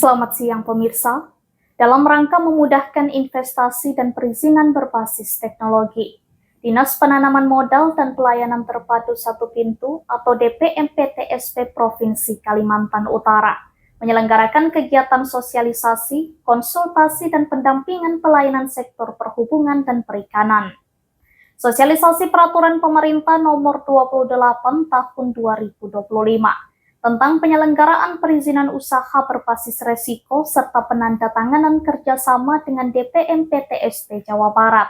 Selamat siang pemirsa. Dalam rangka memudahkan investasi dan perizinan berbasis teknologi, Dinas Penanaman Modal dan Pelayanan Terpadu Satu Pintu atau DPMPTSP Provinsi Kalimantan Utara menyelenggarakan kegiatan sosialisasi, konsultasi, dan pendampingan pelayanan sektor perhubungan dan perikanan. Sosialisasi Peraturan Pemerintah Nomor 28 Tahun 2025 tentang penyelenggaraan perizinan usaha berbasis resiko serta penandatanganan kerjasama dengan DPMPTSP Jawa Barat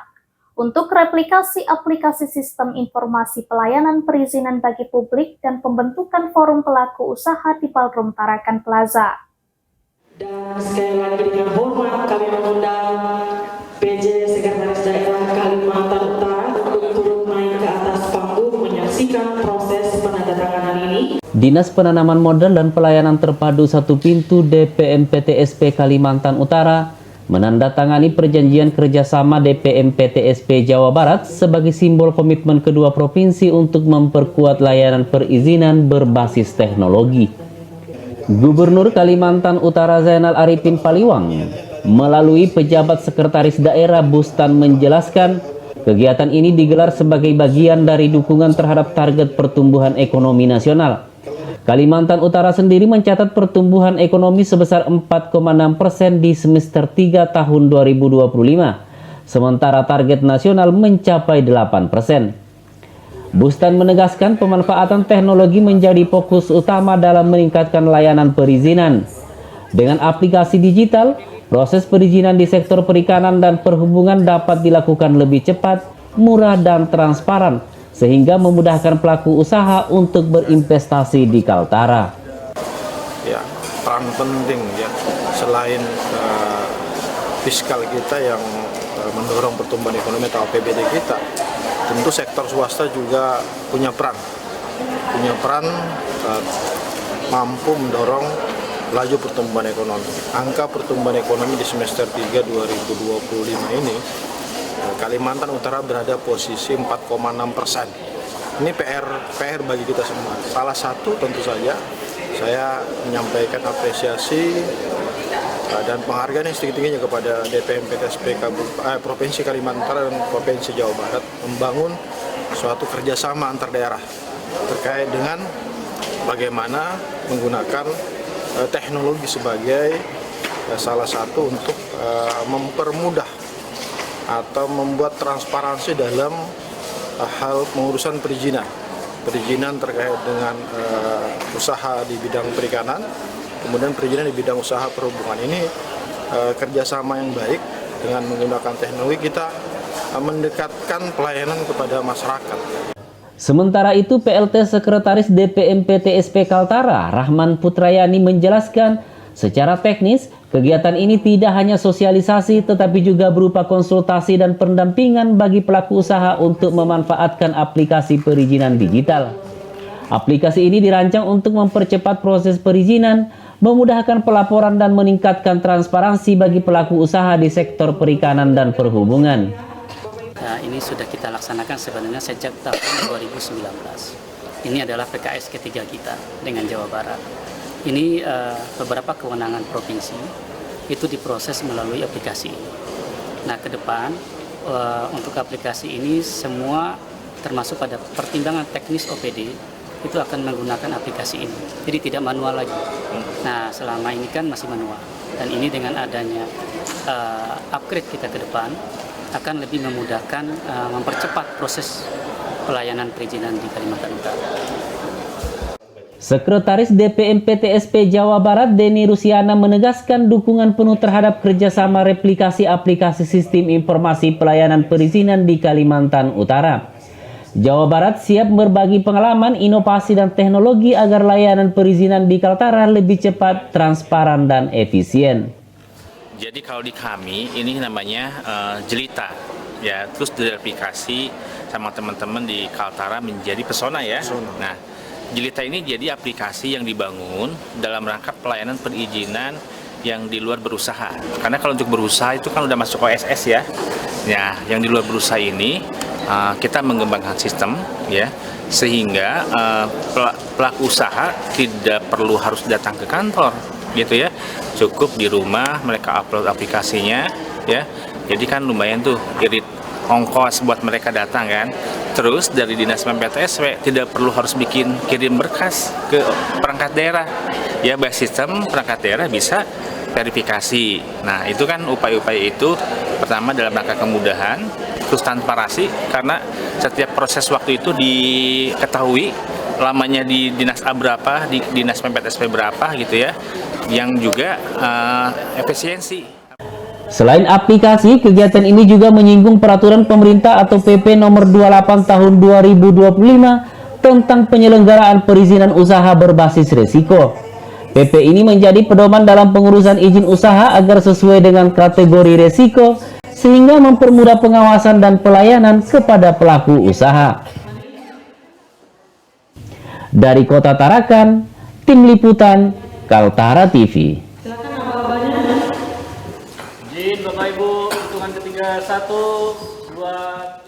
untuk replikasi aplikasi sistem informasi pelayanan perizinan bagi publik dan pembentukan forum pelaku usaha di Ballroom Tarakan Plaza. Dan sekali lagi dengan hormat kami mengundang PJ Sekretaris Daerah Kalimantan Utara untuk turun naik ke atas panggung menyaksikan proses penandatanganan ini. Dinas Penanaman Modal dan Pelayanan Terpadu Satu Pintu DPMPTSP Kalimantan Utara menandatangani perjanjian kerjasama DPMPTSP Jawa Barat sebagai simbol komitmen kedua provinsi untuk memperkuat layanan perizinan berbasis teknologi. Gubernur Kalimantan Utara Zainal Arifin Paliwang melalui pejabat sekretaris daerah Bustan menjelaskan kegiatan ini digelar sebagai bagian dari dukungan terhadap target pertumbuhan ekonomi nasional. Kalimantan Utara sendiri mencatat pertumbuhan ekonomi sebesar 4,6% di semester 3 tahun 2025, sementara target nasional mencapai 8%. Bustan menegaskan pemanfaatan teknologi menjadi fokus utama dalam meningkatkan layanan perizinan. Dengan aplikasi digital, proses perizinan di sektor perikanan dan perhubungan dapat dilakukan lebih cepat, murah, dan transparan, sehingga memudahkan pelaku usaha untuk berinvestasi di Kaltara. Ya, peran penting ya, selain fiskal kita yang mendorong pertumbuhan ekonomi atau APBD kita, tentu sektor swasta juga punya peran mampu mendorong laju pertumbuhan ekonomi. Angka pertumbuhan ekonomi di semester 3 2025 ini Kalimantan Utara berada posisi 4,6%. Ini PR bagi kita semua. Salah satu tentu saja saya menyampaikan apresiasi dan penghargaan yang setinggi-tingginya kepada DPMPTSP Provinsi Kalimantan Utara dan Provinsi Jawa Barat membangun suatu kerjasama antar daerah terkait dengan bagaimana menggunakan teknologi sebagai salah satu untuk mempermudah atau membuat transparansi dalam hal pengurusan perizinan terkait dengan usaha di bidang perikanan, kemudian perizinan di bidang usaha perhubungan. Ini kerjasama yang baik dengan menggunakan teknologi kita mendekatkan pelayanan kepada masyarakat. Sementara itu, PLT Sekretaris DPMPTSP Kaltara, Rahman Putrayani menjelaskan secara teknis, kegiatan ini tidak hanya sosialisasi tetapi juga berupa konsultasi dan pendampingan bagi pelaku usaha untuk memanfaatkan aplikasi perizinan digital. Aplikasi ini dirancang untuk mempercepat proses perizinan, memudahkan pelaporan dan meningkatkan transparansi bagi pelaku usaha di sektor perikanan dan perhubungan. Nah, ini sudah kita laksanakan sebenarnya sejak tahun 2019. Ini adalah PKS ketiga kita dengan Jawa Barat. Ini beberapa kewenangan provinsi itu diproses melalui aplikasi ini. Nah, ke depan untuk aplikasi ini semua termasuk pada pertimbangan teknis OPD itu akan menggunakan aplikasi ini. Jadi tidak manual lagi. Nah, selama ini kan masih manual. Dan ini dengan adanya upgrade kita ke depan akan lebih memudahkan mempercepat proses pelayanan perizinan di Kalimantan Utara. Sekretaris DPMPTSP Jawa Barat Deni Rusiana menegaskan dukungan penuh terhadap kerjasama replikasi aplikasi sistem informasi pelayanan perizinan di Kalimantan Utara. Jawa Barat siap berbagi pengalaman, inovasi, dan teknologi agar layanan perizinan di Kaltara lebih cepat, transparan, dan efisien. Jadi kalau di kami ini namanya Jelita, ya, terus direplikasi sama teman-teman di Kaltara menjadi Pesona ya. Nah, Jelita ini jadi aplikasi yang dibangun dalam rangka pelayanan perizinan yang di luar berusaha. Karena kalau untuk berusaha itu kan udah masuk OSS ya. Ya, yang di luar berusaha ini kita mengembangkan sistem ya, sehingga pelaku usaha tidak perlu harus datang ke kantor gitu ya. Cukup di rumah mereka upload aplikasinya ya. Jadi kan lumayan tuh irit ongkos buat mereka datang kan. Terus dari Dinas PPTSP tidak perlu harus kirim berkas ke perangkat daerah. Ya, by sistem perangkat daerah bisa verifikasi. Nah, itu kan upaya-upaya itu pertama dalam rangka kemudahan, terus transparansi karena setiap proses waktu itu diketahui lamanya di dinas A berapa, di dinas PPTSP berapa gitu ya. Yang juga efisiensi. Selain aplikasi, kegiatan ini juga menyinggung peraturan pemerintah atau PP nomor 28 tahun 2025 tentang penyelenggaraan perizinan usaha berbasis risiko. PP ini menjadi pedoman dalam pengurusan izin usaha agar sesuai dengan kategori risiko sehingga mempermudah pengawasan dan pelayanan kepada pelaku usaha. Dari Kota Tarakan, Tim Liputan Kaltara TV. Izin Bapak Ibu, hitungan ketiga 1, 2,